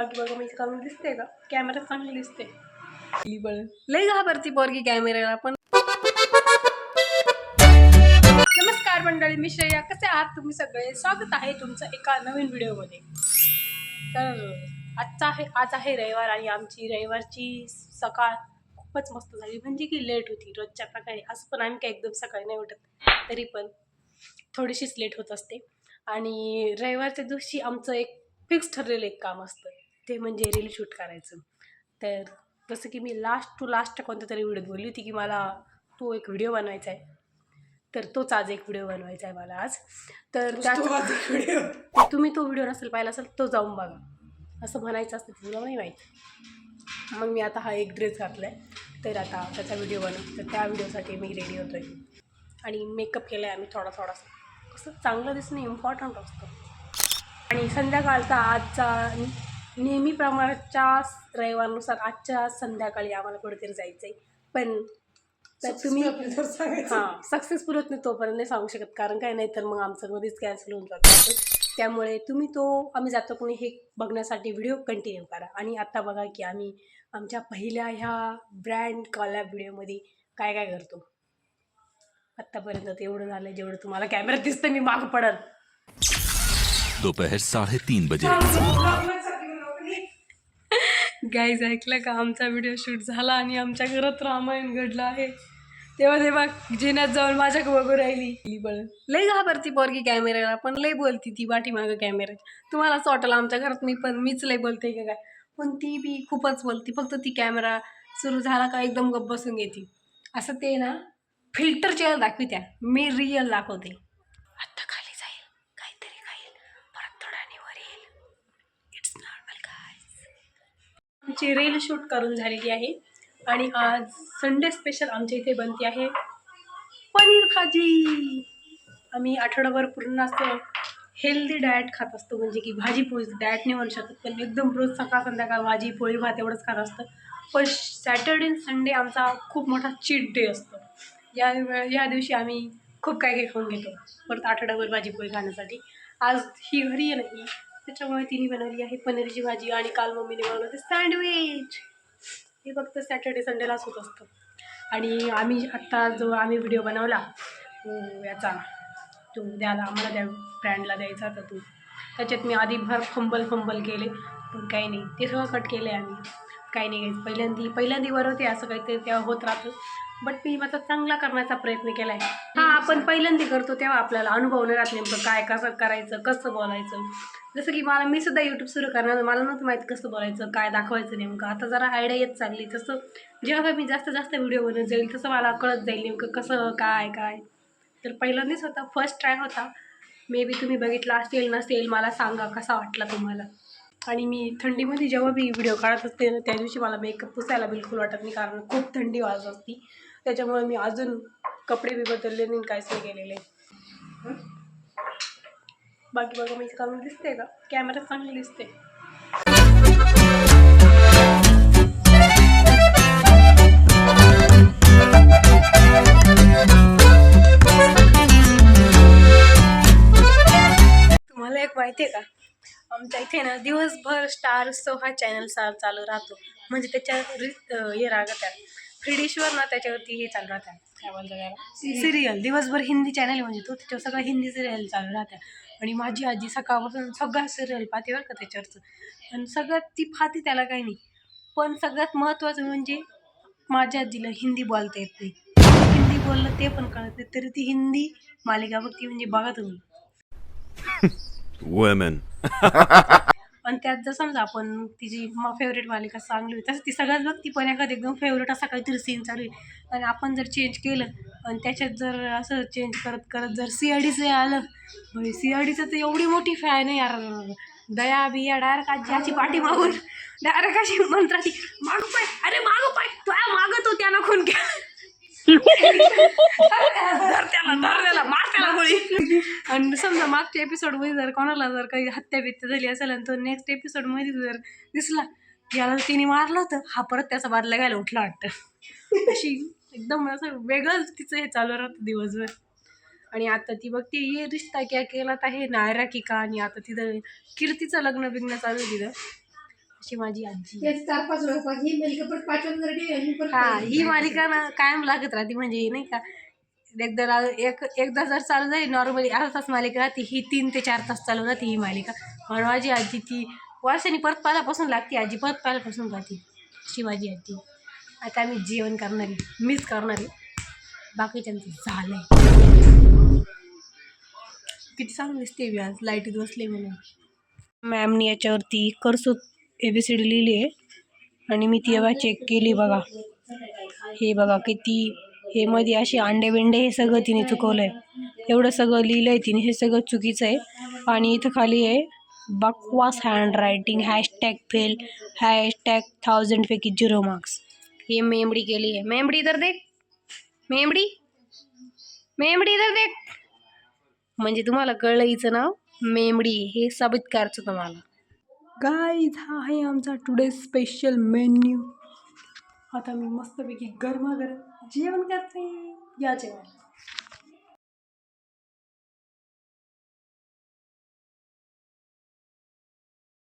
बाकी बघा मी काढून दिसते का? कॅमेरा चांगली दिसते. लय घाबरती पोरगी कॅमेऱ्याला पण. नमस्कार मंडळी, मी श्रेया. कसे आहात तुम्ही सगळे? स्वागत आहे तुमचं एका नवीन व्हिडिओमध्ये. तर आज आहे रविवार आणि आमची रविवारची सकाळ खूपच मस्त झाली. म्हणजे की लेट होती रोजच्या प्रकारे. असं पण आम्ही काय एकदम सकाळी नाही उठत, तरी पण थोडीशीच लेट होत असते. आणि रविवारच्या दिवशी आमचं एक फिक्स ठरलेलं एक काम असतं, ते म्हणजे रील शूट करायचं. तर जसं की मी लास्ट टू लास्ट कोणत्या तरी व्हिडिओत बोलली होती की मला तो एक व्हिडिओ बनवायचा आहे. तर तोच आज एक व्हिडिओ बनवायचा आहे मला आज. तर व्हिडिओ तुम्ही तो व्हिडिओ नसेल पाहिला असेल तो जाऊन बघा, असं म्हणायचं असतं तुला नाही माहीत. मग मी आता हा एक ड्रेस घातला आहे, तर आता त्याचा व्हिडिओ बनव. तर त्या व्हिडिओसाठी मी रेडी होतो आहे आणि मेकअप केला आहे आम्ही थोडासा. कसं चांगलं दिसणं इम्पॉर्टंट असतं. आणि संध्याकाळचा आजचा नेहमीप्रमाणेच्या रविवारनुसार आजच्या संध्याकाळी आम्हाला कुठेतरी जायचं आहे. पण तर तुम्ही हां सक्सेसफुल होत नाही तोपर्यंत नाही सांगू शकत, कारण काय नाही तर मग आमचं मध्येच कॅन्सल होऊन जातं. त्यामुळे तुम्ही तो आम्ही जातो कोणी हे बघण्यासाठी व्हिडिओ कंटिन्यू करा. आणि आता बघा की आम्ही आमच्या पहिल्या ह्या ब्रँड कॉलॅब व्हिडिओमध्ये काय काय करतो. आत्तापर्यंत तेवढं झालं जेवढं तुम्हाला कॅमेऱ्यात दिसतं. मी मागं पडल. दोपहर 3:30 बजे. गाईज ऐकलं का? आमचा व्हिडिओ शूट झाला आणि आमच्या घरात रामायण घडलं आहे. तेव्हा जिन्यात जाऊन माझ्याकडे बघू राहिली. लय घाबरती पोरगी कॅमेऱ्याला, पण लय बोलती ती पाठीमागं कॅमेऱ्यात. तुम्हाला असं वाटलं आमच्या घरात मीच लय बोलते का काय, पण ती बी खूपच बोलती. फक्त ती कॅमेरा सुरू झाला का एकदम गप्प बसून घेते. असं ते ना फिल्टर चेहरा दाखवित्या, मी रिअल दाखवते. आत्ता खाली जाईल, काहीतरी खाईल, परत थोड्याने वर येईल. It's normal guys. आमची रील शूट करून झालेली आहे आणि आज संडे स्पेशल आमच्या इथे बनते आहे पनीर भाजी. आम्ही आठवडाभर पूर्ण असं हेल्दी डाएट खात असतो, म्हणजे की भाजी पोळी डाएट नाही म्हणू शकत, पण एकदम रोज सकाळ संध्याकाळ भाजी पोळी भात एवढंच खात असतं. पण सॅटर्डे संडे आमचा खूप मोठा चीट डे असतो. या दिवशी आम्ही खूप काय काय खाऊन घेतो परत आठवड्याभर भाजी पोळी खाण्यासाठी. आज ही घरी नाही, त्याच्यामुळे तिने बनवली आहे पनीरची भाजी आणि काल मम्मीने बनवलं ते सँडविच. हे फक्त सॅटर्डे संडेलाच होत असतं. आणि आम्ही आत्ता जो आम्ही व्हिडिओ बनवला याचा, तो द्यायला आम्हाला त्या ब्रँडला द्यायचा होता तो, त्याच्यात मी आधी फंबल केले, पण काही नाही, ते सगळं कट केलं आहे आम्ही. काही नाही, पहिल्यांदी बनवते असं काहीतरी तेव्हा होत राहतं. बट मी माझा चांगला करण्याचा प्रयत्न केला आहे. हां, आपण पहिल्यांदा करतो तेव्हा आपल्याला अनुभव नाही राहत नेमकं काय कसं करायचं, कसं बोलायचं. जसं की मी सुद्धा यूट्यूब सुरू करणार, मला नव्हतं माहीत कसं बोलायचं, काय दाखवायचं नेमकं. आता जरा आयडिया येत चालली. तसं जेव्हा मी जास्त व्हिडिओ बनवत जाईल तसं मला कळत जाईल नेमकं कसं काय. तर पहिल्यांदाच होता, फर्स्ट ट्राय होता. मे बी तुम्ही बघितला असेल नसेल, मला सांगा कसा वाटला तुम्हाला. आणि मी थंडीमध्ये जेव्हा मी व्हिडिओ काढत असते ना, त्या दिवशी मला मेकअप पुसायला बिलकुल वाटत नाही, कारण खूप थंडी वाजत असती. त्याच्यामुळे मी अजून कपडे बी बदलले नाही, काहीच नाही केलेले. बाकी बघा मी काढून दिसते का? कॅमेरा चांगली दिसते. तुम्हाला एक माहिती आहे का, आमच्या इथे ना दिवसभर स्टार उत्सव हा चॅनल चालू राहतो. म्हणजे त्याच्या हे राहतात फ्री डिशवर ना, त्याच्यावरती हे चालू राहतात, काय बोलतात त्याला, सिरियल. दिवसभर हिंदी चॅनल आहे, म्हणजे तो त्याच्यावर सगळं हिंदी सिरियल चालू राहतात. आणि माझी आजी सकाळपासून सगळं सिरियल पाहते बरं का त्याच्यावरचं. आणि सगळ्यात ती पाहते त्याला काही नाही, पण सगळ्यात महत्त्वाचं म्हणजे माझ्या आजीला हिंदी बोलता येत नाही. हिंदी बोललं ते पण कळत नाही, तरी ती हिंदी मालिका बघती. म्हणजे बघा तुम्ही. वुमेन. आणि त्यात जर समजा आपण तिची फेवरेट मालिका चांगली होती तसं ती सगळ्यात बघती, पण एखादं एकदम फेवरेट असा काहीतरी सीन चालू आहे आणि आपण जर चेंज केलं आणि त्याच्यात जर असं चेंज करत जर CIDचं आलं, CIDचं तर एवढी मोठी फॅन आहे यार, दया बिया डायरेक्ट आजी पाठी मागून डायरेक्ट अशी मंत्राची मागं पाय, अरे मागं पाय, तुया मागं तो त्याला खून केला, धर त्याला मार त्याला गोळी. आणि समजा मागच्या एपिसोडमध्ये जर कोणाला जर काही हत्या बित्या झाली असेल आणि तो नेक्स्ट एपिसोडमध्ये जर दिसला याला तिने मारलं होतं, हा परत त्याचा बदला घ्यायला उठला वाटतं. अशी एकदम असं वेगळंच तिचं हे चालू राहतं दिवसभर. आणि आता ती बघते ये रिश्ता क्या केला आहे नायरा की कहाणी. आता तिथं कीर्तीचं लग्न बिग्न चालू आहे तिथं. अशी माझी आजी. तेच 4-5 वेळा ही मालिका परत 5 वेळा जर आणि परत हा, ही मालिका ना कायम लागत राहते, म्हणजे नाही का एकदा जर चालू झाली नॉर्मली अर्धा तास मालिका राहते, ही 3 ते 4 तास चालू राहते ही मालिका. म्हणून माझी आजी ती वर्षांनी परत पाल्यापासून लागते, आजी परत पाल्यापासून राहते अशी माझी आजी. आता आम्ही जेवण करणारी, मीच करणारी, बाकीच्यांचं झालंय. किती चांगलं दिसते मी आज लाईटीत बसले म्हणून. मॅमनी याच्यावरती करसूत ABCD लिहिली आहे आणि मी ती बघा चेक केली बघा. हे बघा किती, हे मध्ये असे अंडे बिंडे हे सगळं तिने चुकवलंय. एवढं सगळं लिहिलंय तिने, हे सगळं चुकीचं आहे. आणि इथं खाली आहे बकवास हँड रायटिंग, #फेल, #1000 पैकी 0 मार्क्स. हे मेमडी केली आहे. मेमडी इधर देख, मेमडी इधर देख. म्हणजे तुम्हाला कळलं हिचं नाव मेमडी, हे साबित करायचं तुम्हाला. गाईज, हा आहे आमचा टुडे स्पेशल मेन्यू. आता मी मस्तपैकी गरमागरम जेवण करते. या जेवण.